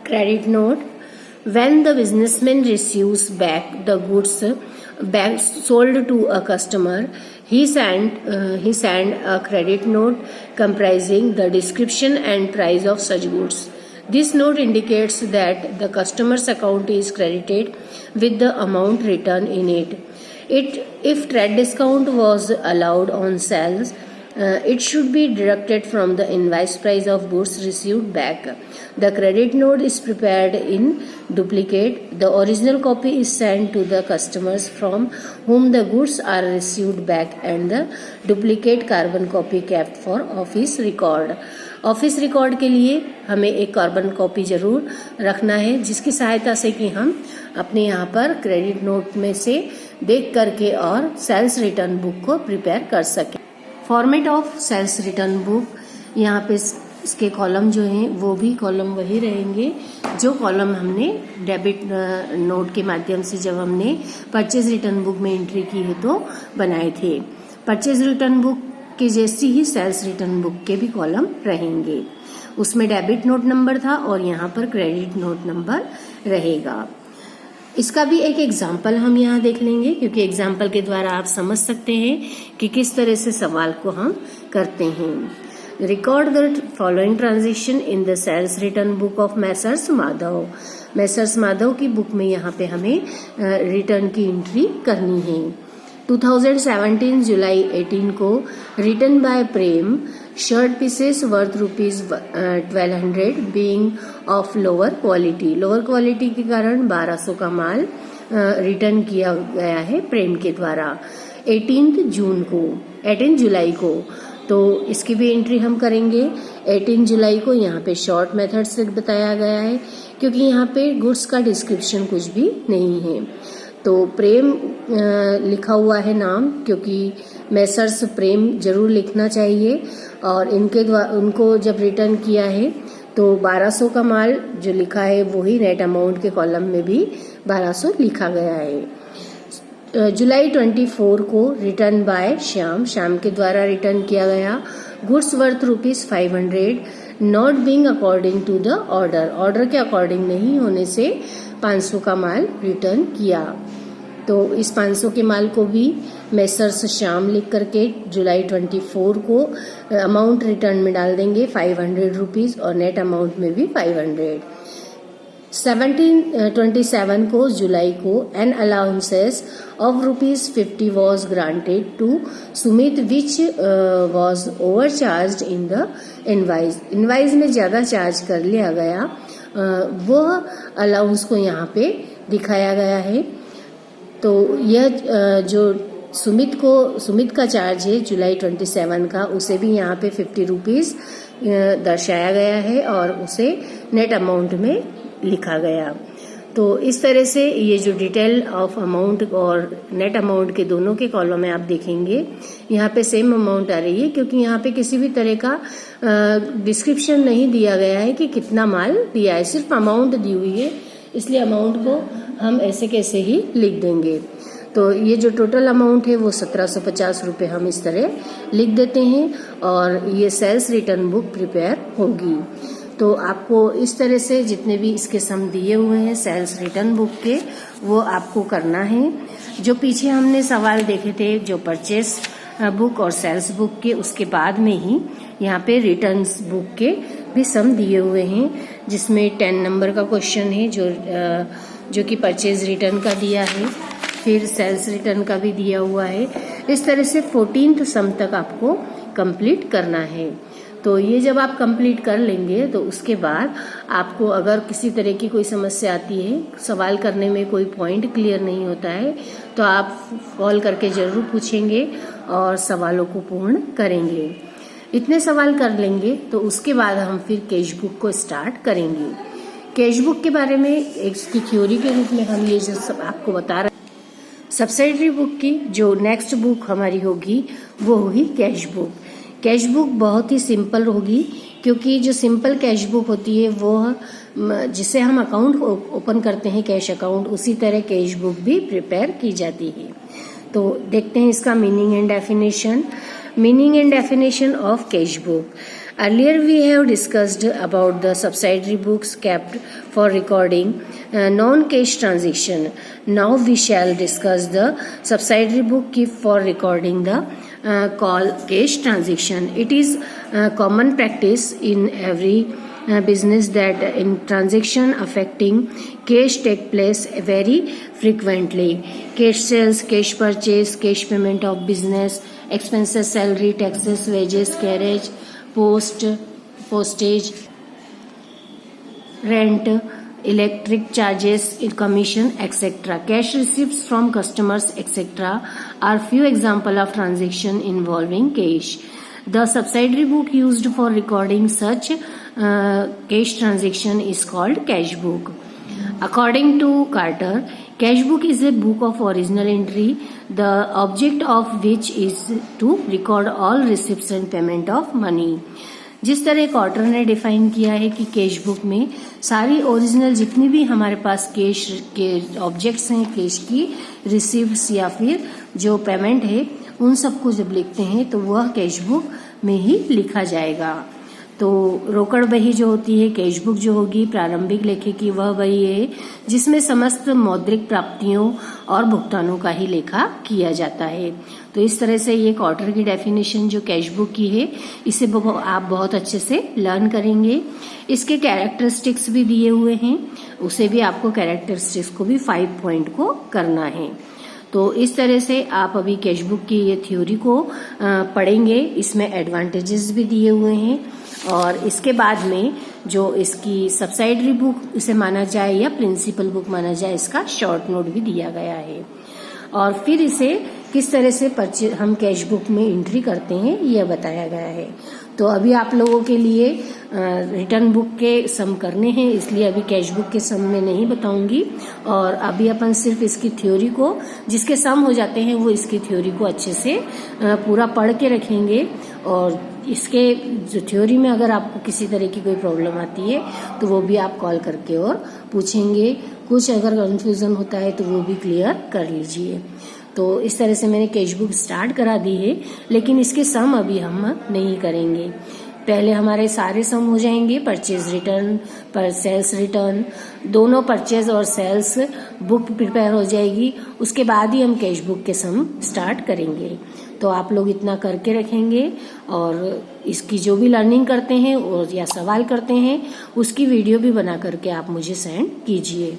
Credit note. When the businessman receives back the goods sold to a customer, he sent a credit note comprising the description and price of such goods. This note indicates that the customer's account is credited with the amount written in it. If trade discount was allowed on sales, it should be deducted from the invoice price of goods received back. The credit note is prepared in duplicate. The original copy is sent to the customers from whom the goods are received back, and the duplicate carbon copy kept for office record. Office record के लिए हमें एक carbon copy जरूर रखना है, जिसकी सहायता से कि हम अपने यहाँ पर क्रेडिट नोट में से देख करके और सेल्स रिटर्न बुक को प्रिपेयर कर सकें। Format of sales return book, यहाँ पे इसके कॉलम जो हैं वो भी कॉलम वही रहेंगे जो कॉलम हमने डेबिट नोट के माध्यम से जब हमने परचेज रिटर्न बुक में एंट्री की है तो बनाए थे। परचेज रिटर्न बुक के जैसी ही सेल्स रिटर्न बुक के भी कॉलम रहेंगे। उसमें डेबिट नोट नंबर था और यहाँ पर क्रेडिट नोट नंबर रहेगा। इसका भी एक एग्जाम्पल हम यहाँ देख लेंगे, क्योंकि एग्जाम्पल के द्वारा आप समझ सकते हैं कि किस तरह से सवाल को हम करते हैं। Record the following transaction in the sales return book of messrs Madhav. Messrs Madhav की बुक में यहाँ पे हमें रिटर्न की एंट्री करनी है। 2017 जुलाई 18 को return by Prem, shirt pieces worth ₹1200 being of lower quality. Lower quality के कारण 1200 का माल रिटर्न किया गया है प्रेम के द्वारा 18 जुलाई को। तो इसकी भी एंट्री हम करेंगे 18 जुलाई को। यहाँ पे शॉर्ट मेथड से बताया गया है, क्योंकि यहाँ पे गुड्स का डिस्क्रिप्शन कुछ भी नहीं है। तो प्रेम लिखा हुआ है नाम, क्योंकि मैसर्स प्रेम जरूर लिखना चाहिए, और उनको जब रिटर्न किया है तो 1200 का माल जो लिखा है वही नेट अमाउंट के कॉलम में भी 1200 लिखा गया है। जुलाई 24 को रिटर्न बाय श्याम के द्वारा रिटर्न किया गया goods worth ₹500 not being according to the order के अकॉर्डिंग नहीं होने से 500 का माल रिटर्न किया। तो इस 500 के माल को भी मैसर्स श्याम लिख करके जुलाई 24 को अमाउंट रिटर्न में डाल देंगे ₹500 और नेट अमाउंट में भी 500। 27 को जुलाई को an allowances of ₹50 was granted to Sumit which was over charge in the invoice में ज्यादा चार्ज कर लिया गया, वह अलाउंस को यहाँ पे दिखाया गया है। तो यह जो सुमित का चार्ज है जुलाई 27 का, उसे भी यहाँ पे ₹50 दर्शाया गया है और उसे नेट अमाउंट में लिखा गया। तो इस तरह से ये जो डिटेल ऑफ अमाउंट और नेट अमाउंट के दोनों के कॉलम में आप देखेंगे यहाँ पे सेम अमाउंट आ रही है, क्योंकि यहाँ पे किसी भी तरह का डिस्क्रिप्शन नहीं दिया गया है कि कितना माल दिया है, सिर्फ अमाउंट दी हुई है, इसलिए अमाउंट को हम ऐसे कैसे ही लिख देंगे। तो ये जो टोटल अमाउंट है वो ₹1750 हम इस तरह लिख देते हैं और ये सेल्स रिटर्न बुक प्रिपेयर होगी। तो आपको इस तरह से जितने भी इसके सम दिए हुए हैं सेल्स रिटर्न बुक के, वो आपको करना है। जो पीछे हमने सवाल देखे थे जो परचेस बुक और सेल्स बुक के, उसके बाद में ही यहाँ पे रिटर्न्स बुक के भी सम दिए हुए हैं, जिसमें 10 नंबर का क्वेश्चन है जो कि परचेज रिटर्न का दिया है, फिर सेल्स रिटर्न का भी दिया हुआ है। इस तरह से 14th सम तक आपको कंप्लीट करना है। तो ये जब आप कंप्लीट कर लेंगे तो उसके बाद आपको अगर किसी तरह की कोई समस्या आती है, सवाल करने में कोई पॉइंट क्लियर नहीं होता है, तो आप कॉल करके जरूर पूछेंगे और सवालों को पूर्ण करेंगे। इतने सवाल कर लेंगे तो उसके बाद हम फिर कैश बुक को स्टार्ट करेंगे। कैश बुक के बारे में इसकी थ्योरी के रूप में हम ये जो सब आपको बता रहे हैं। सब्सिडरी बुक की जो नेक्स्ट बुक हमारी होगी वो होगी कैश बुक। कैश बुक बहुत ही सिंपल होगी, क्योंकि जो सिंपल कैश बुक होती है वो जिसे हम अकाउंट ओपन करते हैं कैश अकाउंट, उसी तरह कैश बुक भी प्रिपेयर की जाती है। तो देखते हैं इसका meaning and definition of cash book. Earlier we have discussed about the subsidiary books kept for recording non-cash transaction. Now we shall discuss the subsidiary book kept for recording the call cash transaction. It is common practice in every business that in transaction affecting cash take place very frequently. Cash sales, cash purchase, cash payment of business expenses, salary, taxes, wages, carriage, postage, rent, electric charges, commission, etc. Cash receipts from customers, etc. are few examples of transaction involving cash. The subsidiary book used for recording such cash transaction is called cash book. According to Carter, cash book is a book of original entry, the object of which is to record all receipts and payment of money. जिस तरह quarter ने define किया है कि cash book में सारी original जितनी भी हमारे पास कैश के ऑब्जेक्ट्स हैं, कैश की रिसीप्ट्स या फिर जो पेमेंट है, उन सबको जब लिखते हैं तो वह कैश बुक में ही लिखा जाएगा. तो रोकड़ बही जो होती है, कैश बुक जो होगी प्रारंभिक लेखे की, वह बही है जिसमें समस्त मौद्रिक प्राप्तियों और भुगतानों का ही लेखा किया जाता है. तो इस तरह से ये क्वार्टर की डेफिनेशन जो कैश बुक की है, इसे आप बहुत अच्छे से लर्न करेंगे. इसके कैरेक्टरिस्टिक्स भी दिए हुए हैं, उसे भी आपको कैरेक्टरिस्टिक्स को भी 5 पॉइंट को करना है. तो इस तरह से आप अभी कैश बुक की ये थ्योरी को पढ़ेंगे. इसमें एडवांटेजेस भी दिए हुए हैं और इसके बाद में जो इसकी सबसाइडरी बुक इसे माना जाए या प्रिंसिपल बुक माना जाए, इसका शॉर्ट नोट भी दिया गया है. और फिर इसे किस तरह से हम कैश बुक में एंट्री करते हैं यह बताया गया है. तो अभी आप लोगों के लिए रिटर्न बुक के सम करने हैं, इसलिए अभी कैश बुक के सम में नहीं बताऊंगी. और अभी अपन सिर्फ इसकी थ्योरी को, जिसके सम हो जाते हैं वो इसकी थ्योरी को अच्छे से पूरा पढ़ के रखेंगे. और इसके जो थ्योरी में अगर आपको किसी तरह की कोई प्रॉब्लम आती है तो वो भी आप कॉल करके और पूछेंगे. कुछ अगर कंफ्यूजन होता है तो वो भी क्लियर कर लीजिए. तो इस तरह से मैंने कैश बुक स्टार्ट करा दी है, लेकिन इसके सम अभी हम नहीं करेंगे. पहले हमारे सारे सम हो जाएंगे, परचेज रिटर्न, पर सेल्स रिटर्न, दोनों परचेज और सेल्स बुक प्रिपेयर हो जाएगी. उसके बाद ही हम कैश बुक के सम स्टार्ट करेंगे. तो आप लोग इतना करके रखेंगे और इसकी जो भी लर्निंग करते हैं और या सवाल करते हैं उसकी वीडियो भी बना करके आप मुझे सेंड कीजिए.